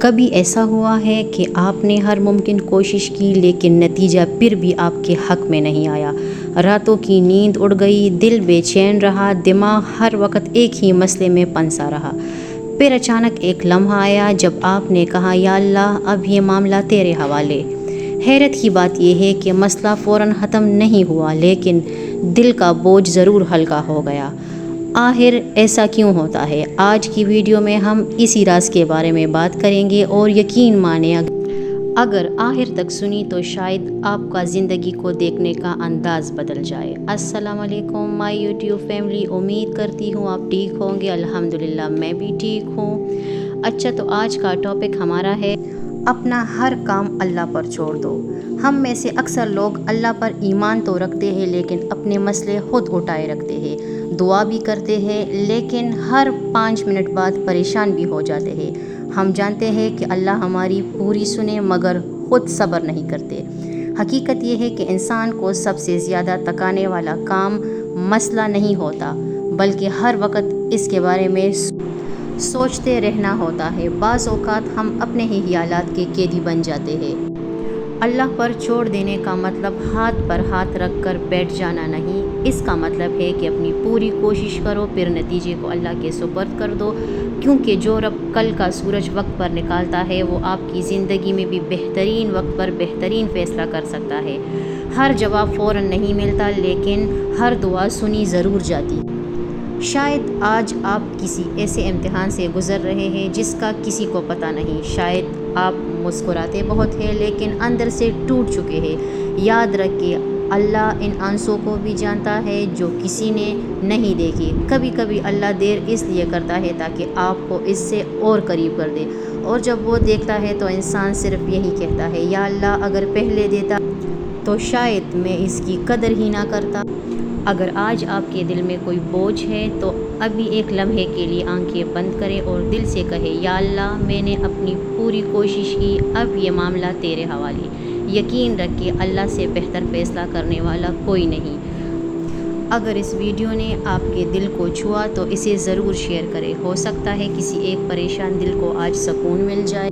کبھی ایسا ہوا ہے کہ آپ نے ہر ممکن کوشش کی لیکن نتیجہ پھر بھی آپ کے حق میں نہیں آیا؟ راتوں کی نیند اڑ گئی، دل بے چین رہا، دماغ ہر وقت ایک ہی مسئلے میں پھنسا رہا۔ پھر اچانک ایک لمحہ آیا جب آپ نے کہا، یا اللہ اب یہ معاملہ تیرے حوالے۔ حیرت کی بات یہ ہے کہ مسئلہ فوراً ختم نہیں ہوا لیکن دل کا بوجھ ضرور ہلکا ہو گیا۔ آخر ایسا کیوں ہوتا ہے؟ آج کی ویڈیو میں ہم اسی راز کے بارے میں بات کریں گے اور یقین مانیں اگر آخر تک سنی تو شاید آپ کا زندگی کو دیکھنے کا انداز بدل جائے۔ السلام علیکم مائی یوٹیوب فیملی، امید کرتی ہوں آپ ٹھیک ہوں گے۔ الحمدللہ میں بھی ٹھیک ہوں۔ اچھا، تو آج کا ٹاپک ہمارا ہے اپنا ہر کام اللہ پر چھوڑ دو۔ ہم میں سے اکثر لوگ اللہ پر ایمان تو رکھتے ہیں لیکن اپنے مسئلے خود اٹھائے رکھتے ہیں، دعا بھی کرتے ہیں لیکن ہر 5 منٹ بعد پریشان بھی ہو جاتے ہیں۔ ہم جانتے ہیں کہ اللہ ہماری پوری سنے مگر خود صبر نہیں کرتے۔ حقیقت یہ ہے کہ انسان کو سب سے زیادہ تکانے والا کام مسئلہ نہیں ہوتا بلکہ ہر وقت اس کے بارے میں سوچتے رہنا ہوتا ہے۔ بعض اوقات ہم اپنے ہی خیالات کے قیدی بن جاتے ہیں۔ اللہ پر چھوڑ دینے کا مطلب ہاتھ پر ہاتھ رکھ کر بیٹھ جانا نہیں، اس کا مطلب ہے کہ اپنی پوری کوشش کرو پھر نتیجے کو اللہ کے سپرد کر دو، کیونکہ جو رب کل کا سورج وقت پر نکالتا ہے وہ آپ کی زندگی میں بھی بہترین وقت پر بہترین فیصلہ کر سکتا ہے۔ ہر جواب فوراً نہیں ملتا لیکن ہر دعا سنی ضرور جاتی۔ شاید آج آپ کسی ایسے امتحان سے گزر رہے ہیں جس کا کسی کو پتہ نہیں، شاید آپ مسکراتے بہت ہیں لیکن اندر سے ٹوٹ چکے ہیں۔ یاد رکھیے اللہ ان آنسوں کو بھی جانتا ہے جو کسی نے نہیں دیکھی۔ کبھی کبھی اللہ دیر اس لیے کرتا ہے تاکہ آپ کو اس سے اور قریب کر دے، اور جب وہ دیکھتا ہے تو انسان صرف یہی کہتا ہے، یا اللہ اگر پہلے دیتا تو شاید میں اس کی قدر ہی نہ کرتا۔ اگر آج آپ کے دل میں کوئی بوجھ ہے تو ابھی ایک لمحے کے لیے آنکھیں بند کریں اور دل سے کہے، یا اللہ میں نے اپنی پوری کوشش کی، اب یہ معاملہ تیرے حوالے۔ یقین رکھیں اللہ سے بہتر فیصلہ کرنے والا کوئی نہیں۔ اگر اس ویڈیو نے آپ کے دل کو چھوا تو اسے ضرور شیئر کریں، ہو سکتا ہے کسی ایک پریشان دل کو آج سکون مل جائے۔